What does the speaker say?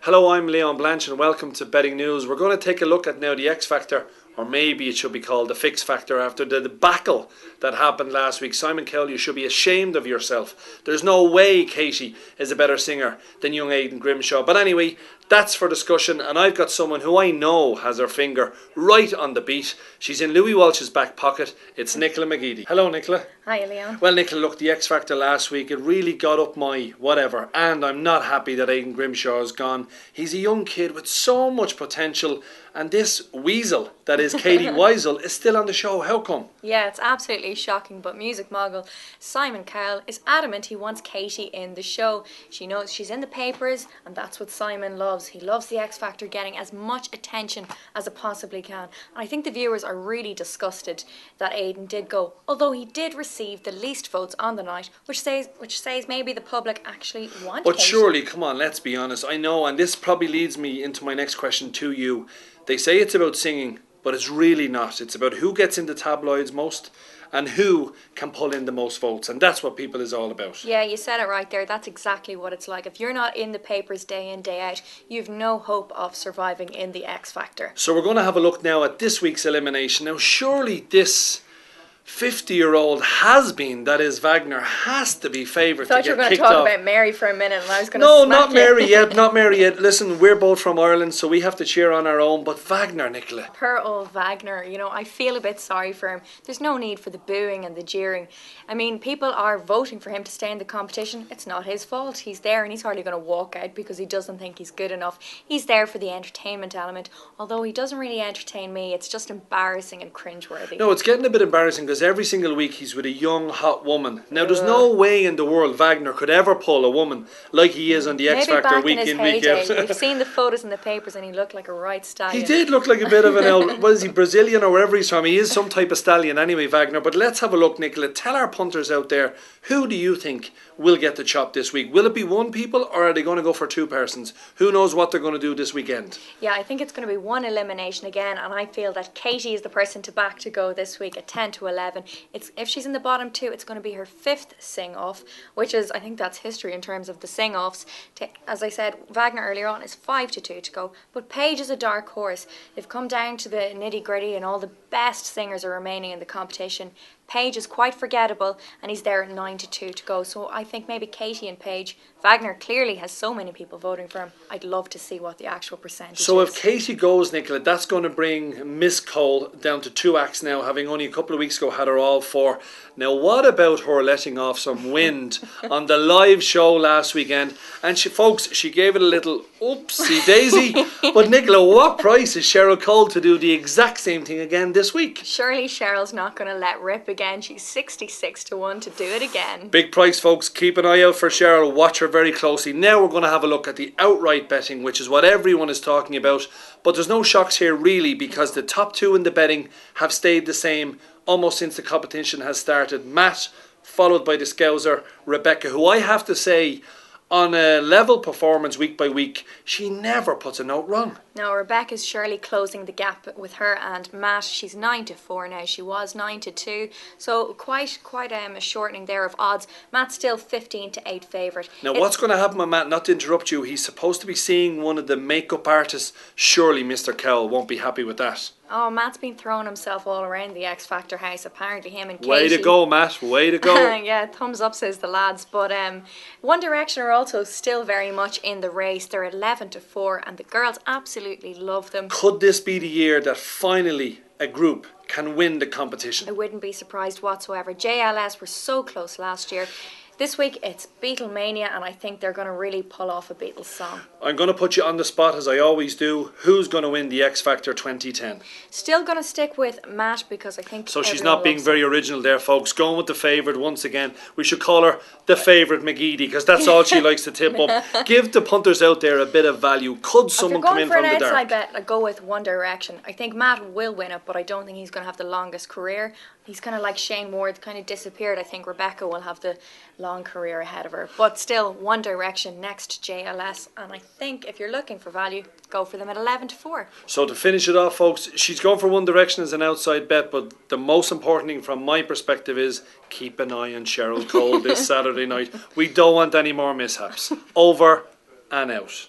Hello, I'm Leon Blanche and welcome to Betting News. We're going to take a look at now the X Factor, or maybe it should be called the Fix Factor, after the debacle that happened last week. Simon Cowell, you should be ashamed of yourself. There's no way Katie is a better singer than young Aidan Grimshaw. But anyway, that's for discussion, and I've got someone who I know has her finger right on the beat. She's in Louis Walsh's back pocket. It's Nicola McGeady. Hello, Nicola. Hi, Leon. Well, Nicola, look, the X Factor last week, it really got up my whatever, and I'm not happy that Aidan Grimshaw is gone. He's a young kid with so much potential, and this weasel that is Katie Weisel is still on the show. How come? Yeah, it's absolutely shocking, but music mogul Simon Cowell is adamant he wants Katie in the show. She knows she's in the papers, and that's what Simon loves. He loves the X Factor getting as much attention as it possibly can. And I think the viewers are really disgusted that Aidan did go, although he did receive the least votes on the night, which says maybe the public actually want But Katie. surely, come on, let's be honest. I know, and this probably leads me into my next question to you. They say it's about singing, but it's really not. It's about who gets into tabloids most and who can pull in the most votes, and that's what People is all about. Yeah, you said it right there. That's exactly what it's like. If you're not in the papers day in, day out, you've no hope of surviving in the X Factor. So we're going to have a look now at this week's elimination. Now, surely this 50-year-old has-been, that is Wagner, has to be favoured to get kicked off. I thought you were going to talk about Mary for a minute, and I was going to No, smack not you. Mary yet, not Mary yet. Listen, we're both from Ireland, so we have to cheer on our own. But Wagner, Nicola. Poor old Wagner, you know, I feel a bit sorry for him. There's no need for the booing and the jeering. I mean, people are voting for him to stay in the competition. It's not his fault. He's there and he's hardly going to walk out because he doesn't think he's good enough. He's there for the entertainment element. Although he doesn't really entertain me, it's just embarrassing and cringeworthy. No, it's getting a bit embarrassing because every single week he's with a young, hot woman. Now, there's no way in the world Wagner could ever pull a woman like he is on the X Factor week in, week out. We've seen the photos in the papers and he looked like a right stallion. He did look like a bit of an what is he, Brazilian or wherever he's from? He is some type of stallion anyway, Wagner. But let's have a look, Nicola. Tell our punters out there, who do you think will get the chop this week? Will it be one people or are they going to go for two persons? Who knows what they're going to do this weekend? Yeah, I think it's going to be one elimination again, and I feel that Katie is the person to back to go this week at 10 to 11. If she's in the bottom two, it's going to be her 5th sing-off, which is, I think that's history in terms of the sing-offs. As I said, Wagner earlier on is 5 to 2 to go, but Paige is a dark horse. They've come down to the nitty-gritty and all the best singers are remaining in the competition. Paige is quite forgettable and he's there at 9 to 2 to go, so I think maybe Katie and Paige. Wagner clearly has so many people voting for him. I'd love to see what the actual percentage is. So if Katie goes, Nicola, that's going to bring Miss Cole down to 2 acts now, having only a couple of weeks ago had her all 4. Now, what about her letting off some wind on the live show last weekend? And she gave it a little oopsie daisy. But Nicola, what price is Cheryl Cole to do the exact same thing again this week? Surely Cheryl's not going to let rip again. She's 66 to 1 to do it again. Big price, folks. Keep an eye out for Cheryl. Watch her very closely. Now we're going to have a look at the outright betting, which is what everyone is talking about. But there's no shocks here really, because the top 2 in the betting have stayed the same almost since the competition has started. Matt, followed by the Scouser, Rebecca, who I have to say, on a level performance week by week, she never puts a note wrong. No, Rebecca's surely closing the gap with her and Matt. She's 9 to 4 now. She was 9 to 2, so quite a shortening there of odds. Matt's still 15 to 8 favourite. Now, what's going to happen with Matt? Not to interrupt you, he's supposed to be seeing one of the makeup artists. Surely Mr. Cowell won't be happy with that. Oh, Matt's been throwing himself all around the X Factor house. Apparently, him and Katie. Way to go, Matt. Way to go. Yeah, thumbs up, says the lads. But One Direction are also still very much in the race. They're 11 to 4, and the girls absolutely love them. Could this be the year that finally a group can win the competition? I wouldn't be surprised whatsoever. JLS were so close last year. This week it's Beatlemania, and I think they're going to really pull off a Beatles song. I'm going to put you on the spot as I always do. Who's going to win the X Factor 2010? Still going to stick with Matt because I think so. She's not being very original there, folks. Going with the favourite once again. We should call her the favourite McGeady because that's all she likes to tip up. Give the punters out there a bit of value. Could someone come in from the dark? If you're going for an outside bet, I'd go with One Direction. I think Matt will win it, but I don't think he's going to have the longest career. He's kind of like Shane Ward, kind of disappeared. I think Rebecca will have the long career ahead of her. But still, One Direction next JLS. And I think if you're looking for value, go for them at 11 to 4. So to finish it off, folks, she's going for One Direction as an outside bet. But the most important thing from my perspective is keep an eye on Cheryl Cole this Saturday night. We don't want any more mishaps. Over and out.